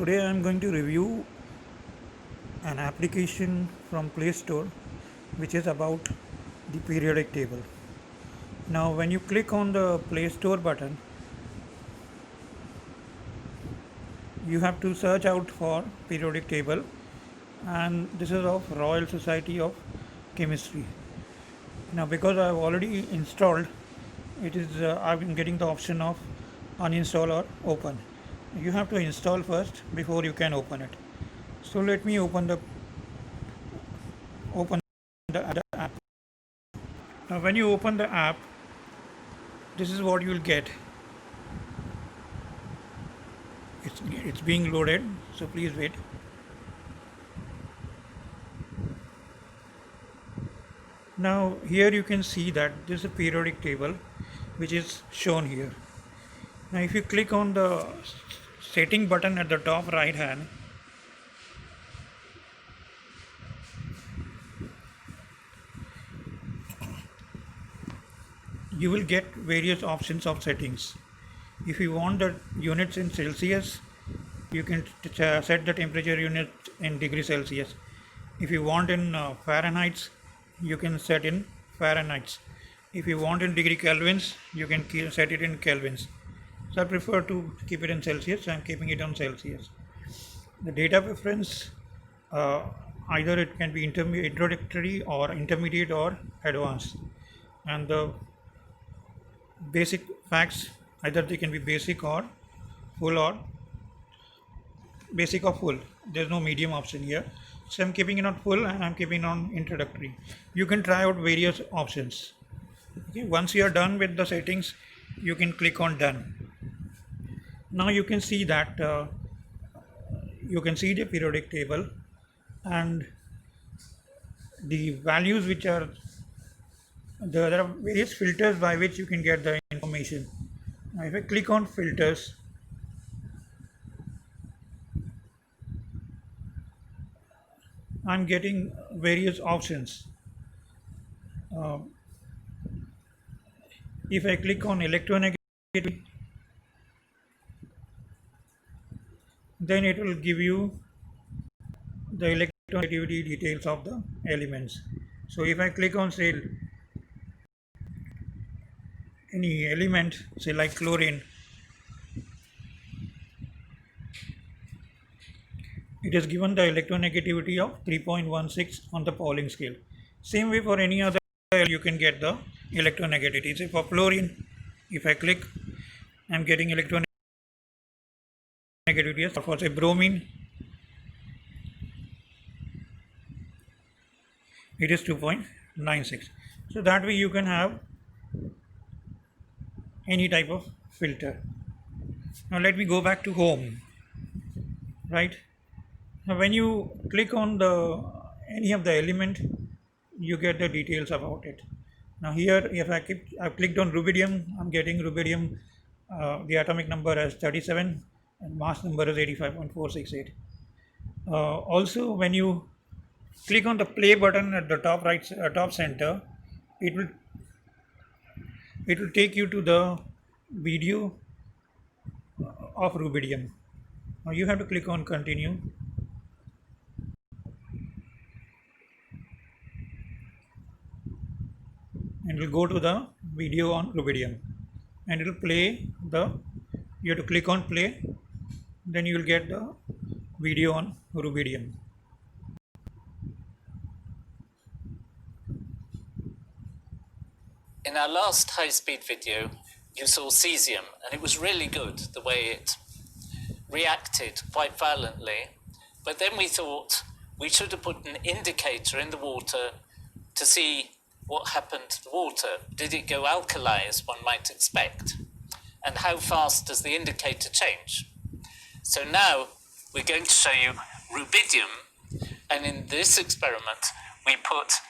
Today I am going to review an application from Play Store which is about the periodic table. Now when you click on the Play Store button, you have to search out for periodic table, and this is of Royal Society of Chemistry. Now because I have already installed it, is I'm getting the option of uninstall or open. You have to install first before you can open it. So let me open the app. Now when you open the app, this is what you will get. It's being loaded, so please wait. Now here you can see that this is a periodic table which is shown here. Now if you click on the setting button at the top right hand, you will get various options of settings. If you want the units in Celsius, you can set the temperature unit in degree Celsius. If you want in Fahrenheit, you can set in Fahrenheit. If you want in degree Kelvins, you can set it in Kelvins. So I prefer to keep it in Celsius, so I am keeping it on Celsius. The data preference, either it can be introductory or intermediate or advanced, and the basic facts, either they can be basic or full, there's no medium option here, so I'm keeping it on full and I'm keeping it on introductory. You can try out various options. Okay, once you are done with the settings, you can click on done. Now you can see that you can see the periodic table and the values which are there are various filters by which you can get the information. Now if I click on filters, I'm getting various options. If I click on electronegativity, then it will give you the electronegativity details of the elements. So if I click on, say, any element, say like chlorine, it is given the electronegativity of 3.16 on the Pauling scale. Same way for any other, you can get the electronegativity. Say for fluorine, if I click, I am getting electronegativity. For say bromine, it is 2.96. So that way you can have any type of filter. Now let me go back to home. Right, now when you click on the any of the element, you get the details about it. Now here, if I've clicked on rubidium, I'm getting rubidium, the atomic number as 37 and mass number is 85.468. Also when you click on the play button at the top right, top center, it will take you to the video of rubidium. Now you have to click on continue, and it will go to the video on rubidium, and it will play the, you have to click on play, then you will get the video on rubidium. In our last high-speed video, you saw cesium, and it was really good the way it reacted quite violently. But then we thought we should have put an indicator in the water to see what happened to the water. Did it go alkali, as one might expect? And how fast does the indicator change? So now we're going to show you rubidium, and in this experiment we put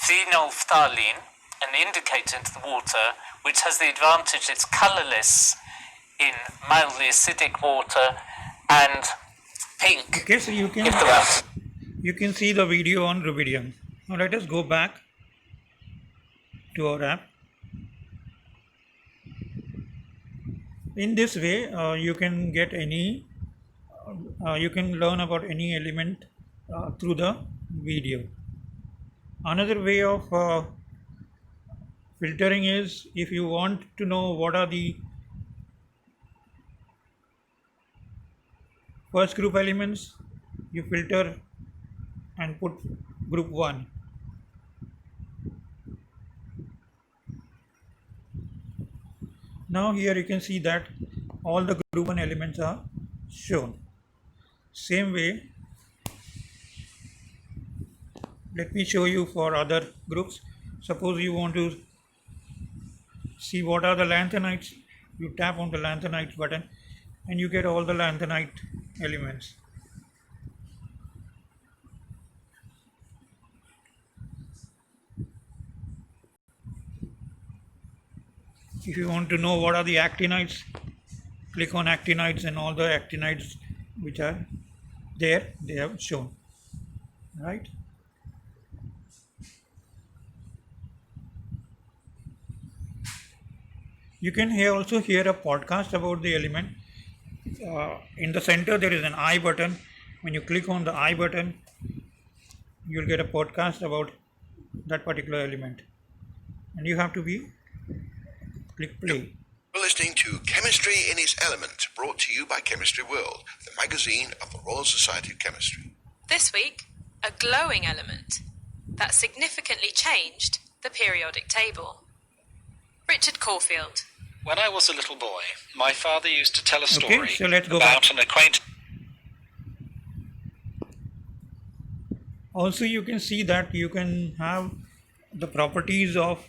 phenolphthalein, an indicator, into the water, which has the advantage it's colorless in mildly acidic water and pink. Okay, so you can see the video on rubidium. Now let us go back to our app. In this way, you can get any you can learn about any element through the video. Another way of filtering is, if you want to know what are the first group elements, you filter and put group 1. Now here you can see that all the group 1 elements are shown. Same way, let me show you for other groups. Suppose you want to see what are the lanthanides, you tap on the lanthanides button and you get all the lanthanide elements. If you want to know what are the actinides, click on actinides and all the actinides which are there, they have shown, right? You can also hear a podcast about the element. In the center there is an I button. When you click on the I button, you'll get a podcast about that particular element, and you have to click play. You're listening to Chemistry in its Element, brought to you by Chemistry World, the magazine of the Royal Society of Chemistry. This week, a glowing element that significantly changed the periodic table. Richard Caulfield. When I was a little boy, my father used to tell a story Okay, so let's go about back. an acquaintance. Also, you can see that you can have the properties of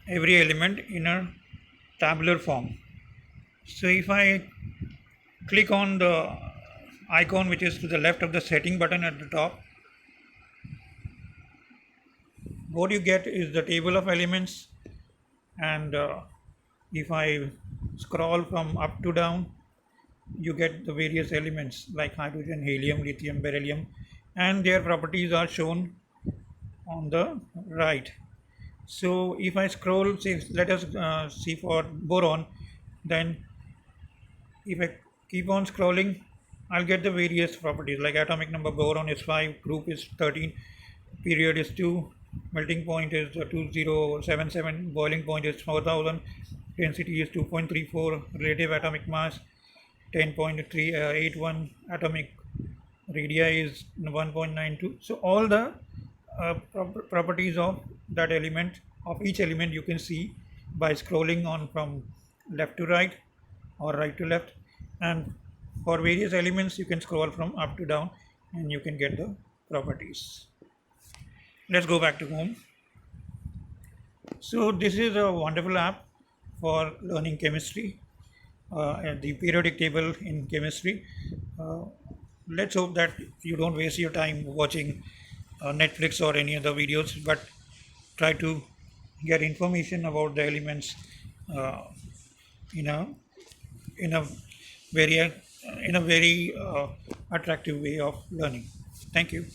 every element in a tabular form. So if I click on the icon which is to the left of the setting button at the top, what you get is the table of elements, and if I scroll from up to down, you get the various elements like hydrogen, helium, lithium, beryllium, and their properties are shown on the right. So if I scroll, say, let us see for boron, then if I keep on scrolling, I'll get the various properties like atomic number boron is 5, group is 13, period is 2, melting point is 2077, boiling point is 4000, density is 2.34, relative atomic mass 10.381, atomic radii is 1.92. So all the properties of that element, of each element, you can see by scrolling on from left to right or right to left, and for various elements you can scroll from up to down and you can get the properties. Let's go back to home. So this is a wonderful app for learning chemistry, and the periodic table in chemistry. Let's hope that you don't waste your time watching Netflix or any other videos, but try to get information about the elements in a very attractive way of learning. Thank you.